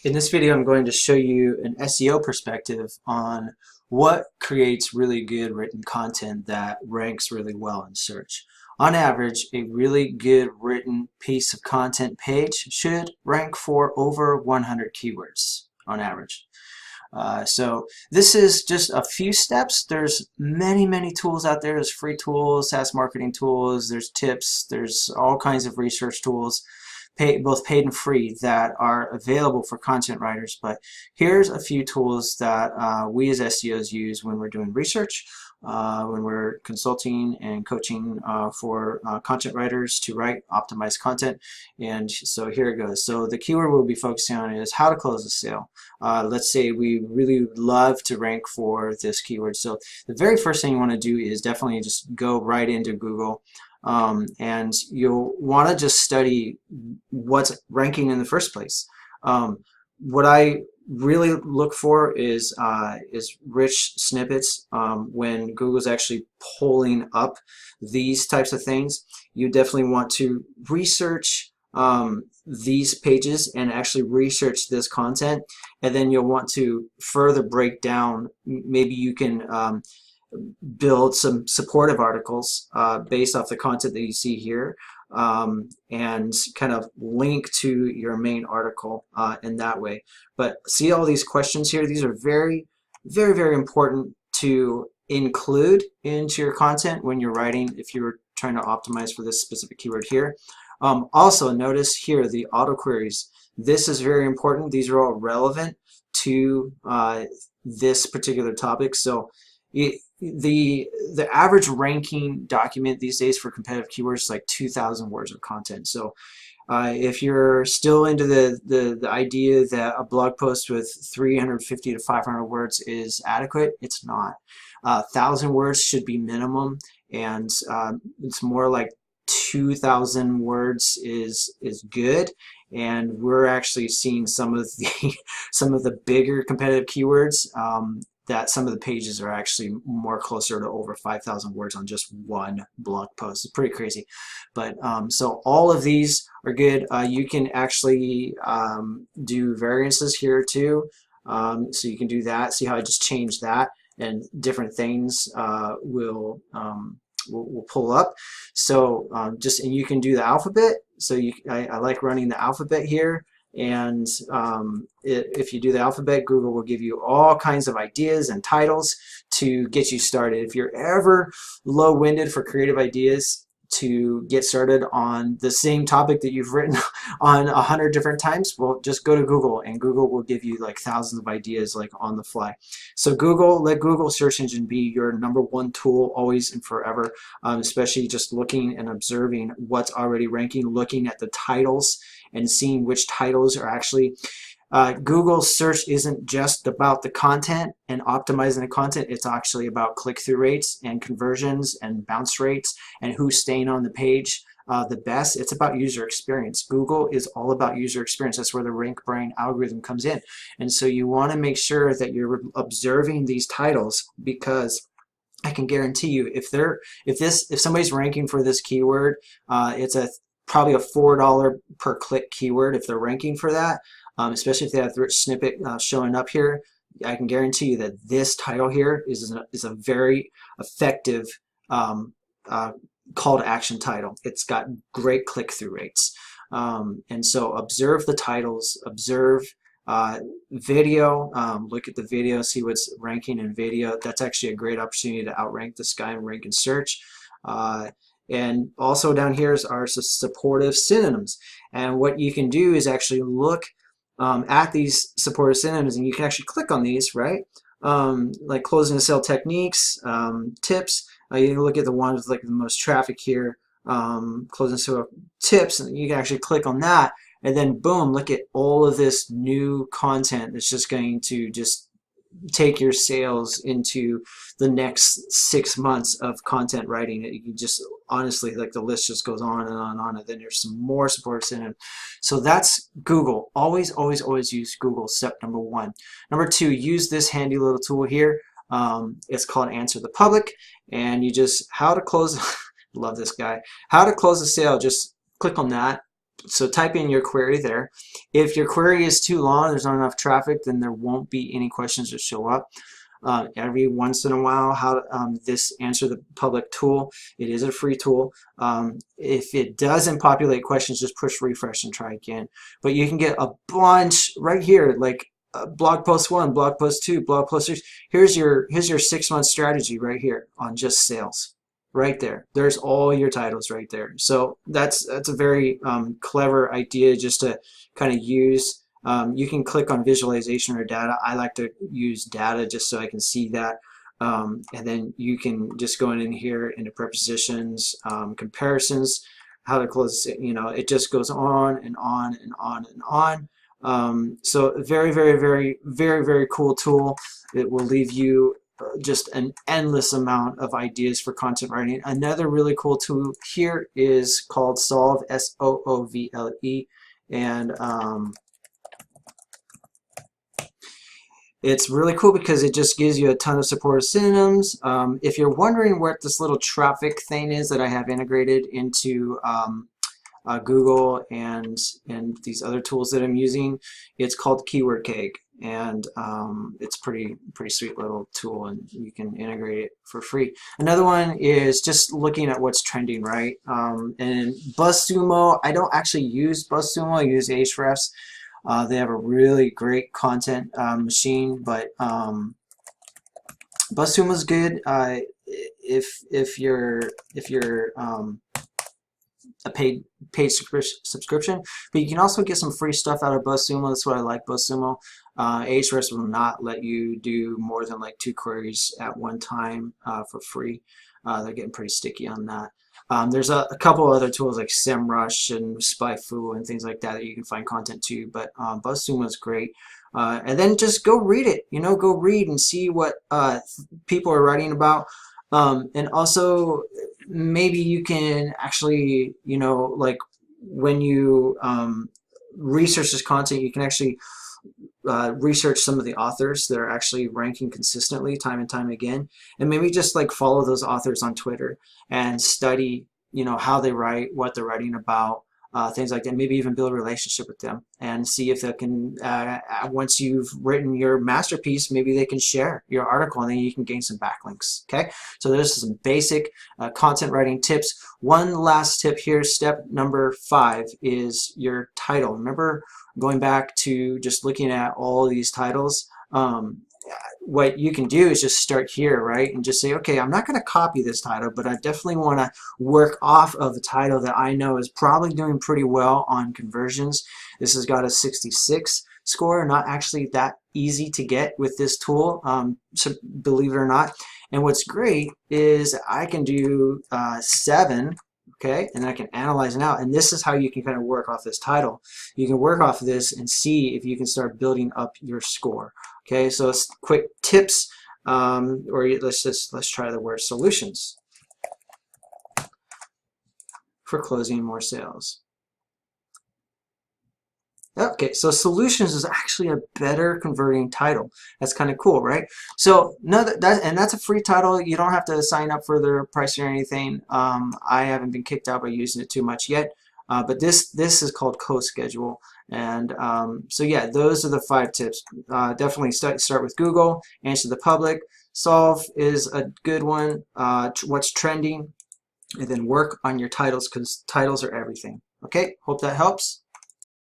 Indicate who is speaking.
Speaker 1: In this video, I'm going to show you an SEO perspective on what creates really good written content that ranks really well in search. On average, a really good written piece of content page should rank for over 100 keywords on average. So this is just a few steps. There's many tools out there. There's free tools, SaaS marketing tools, there's tips, there's all kinds of research tools, both paid and free, that are available for content writers. But here's a few tools that we as SEOs use when we're doing research, when we're consulting and coaching for content writers to write optimized content. And so here it goes. So the keyword we'll be focusing on is how to close a sale. Let's say we really love to rank for this keyword. So the very first thing you want to do is definitely just go right into Google. And you'll want to just study what's ranking in the first place. What I really look for is rich snippets. When Google's actually pulling up these types of things, you definitely want to research these pages and actually research this content, and then you'll want to further break down. Maybe you can build some supportive articles based off the content that you see here, and kind of link to your main article in that way. But see all these questions here? These are very important to include into your content when you're writing, if you're trying to optimize for this specific keyword here. Also notice here the auto queries. This is very important. These are all relevant to this particular topic. So the average ranking document these days for competitive keywords is like 2,000 words of content. So if you're still into the idea that a blog post with 350 to 500 words is adequate, it's not. 1,000 words should be minimum, and it's more like 2,000 words is good. And we're actually seeing some of the bigger competitive keywords that some of the pages are actually more closer to over 5,000 words on just one blog post. It's pretty crazy. But so all of these are good. You can actually do variances here too. So you can do that. See how I just changed that, and different things will pull up. So and you can do the alphabet. So I like running the alphabet here. And if you do the alphabet, Google will give you all kinds of ideas and titles to get you started. If you're ever low-winded for creative ideas to get started on the same topic that you've written on 100 different times, well, just go to Google, and Google will give you like thousands of ideas like on the fly. So let Google search engine be your #1 tool always and forever, especially just looking and observing what's already ranking, looking at the titles and seeing which titles are actually Google search isn't just about the content and optimizing the content. It's actually about click-through rates and conversions and bounce rates and who's staying on the page the best. It's about user experience. Google is all about user experience. That's where the rank brain algorithm comes in. And so you want to make sure that you're observing these titles, because I can guarantee you, if somebody's ranking for this keyword, it's probably a $4 per click keyword if they're ranking for that. Especially if they have the rich snippet showing up here. I can guarantee you that this title here is a very effective call to action title. It's got great click-through rates. And so observe the titles, observe video, look at the video, see what's ranking in video. That's actually a great opportunity to outrank this guy and rank in search. And also down here are supportive synonyms. And what you can do is actually look at these supportive synonyms, and you can actually click on these, right? Like closing the sale techniques, tips. You can look at the ones with like the most traffic here, closing sale tips, and you can actually click on that, and then boom, look at all of this new content that's just going to just take your sales into the next 6 months of content writing. You just honestly, like, the list just goes on and on and on, and then there's some more supports in it. So that's Google. Always use Google, step #1. #2, use this handy little tool here. It's called Answer the Public, and you just, how to close love this guy, how to close a sale. Just click on that, So type in your query there. If your query is too long, there's not enough traffic, then there won't be any questions that show up. Every once in a while, this answer the public tool, it is a free tool. If it doesn't populate questions, just push refresh and try again. But you can get a bunch right here, like blog post 1, blog post 2, blog post 3. Here's your 6-month strategy right here on just sales. Right there. There's all your titles right there. So that's a very clever idea just to kind of use. You can click on visualization or data. I like to use data just so I can see that. And then you can just go in here into prepositions, comparisons, how to close it. You know, it just goes on and on and on and on. So very, very, very, very, very cool tool. It will leave you just an endless amount of ideas for content writing. Another really cool tool here is called Solve, S-O-O-V-L-E, and it's really cool because it just gives you a ton of supportive synonyms. If you're wondering what this little traffic thing is that I have integrated into Google and these other tools that I'm using, it's called Keyword Cake, and it's pretty sweet little tool, and you can integrate it for free. Another one is just looking at what's trending, right? And BuzzSumo, I don't actually use BuzzSumo, I use Ahrefs. They have a really great content machine, but BuzzSumo is good if you're a paid subscription, but you can also get some free stuff out of BuzzSumo. That's what I like BuzzSumo. Ahrefs will not let you do more than like 2 queries at one time for free. They're getting pretty sticky on that. There's a couple other tools like SEMrush and SpyFu and things like that that you can find content to, but BuzzSumo is great. And then just go read it. You know, go read and see what people are writing about. And also, maybe you can actually, you know, like when you research this content, you can actually research some of the authors that are actually ranking consistently time and time again, and maybe just like follow those authors on Twitter and study, you know, how they write, what they're writing about, things like that. Maybe even build a relationship with them and see if they can, once you've written your masterpiece, maybe they can share your article and then you can gain some backlinks. Okay, so there's some basic content writing tips. One last tip here, step number 5 is your title. Remember, going back to just looking at all these titles, what you can do is just start here, right, and just say, okay, I'm not going to copy this title, but I definitely want to work off of the title that I know is probably doing pretty well on conversions. This has got a 66 score, not actually that easy to get with this tool, so believe it or not. And what's great is I can do 7, okay, and I can analyze it out, and this is how you can kind of work off this title. You can work off of this and see if you can start building up your score. Okay, so it's quick tips, or let's try the word solutions for closing more sales. Okay, so solutions is actually a better converting title. That's kind of cool, right? So that's a free title. You don't have to sign up for their pricing or anything. I haven't been kicked out by using it too much yet, but this is called co-schedule. And so yeah, those are the 5 tips. Definitely start with Google, answer the public. Solve is a good one. What's trending, and then work on your titles, because titles are everything. Okay, hope that helps.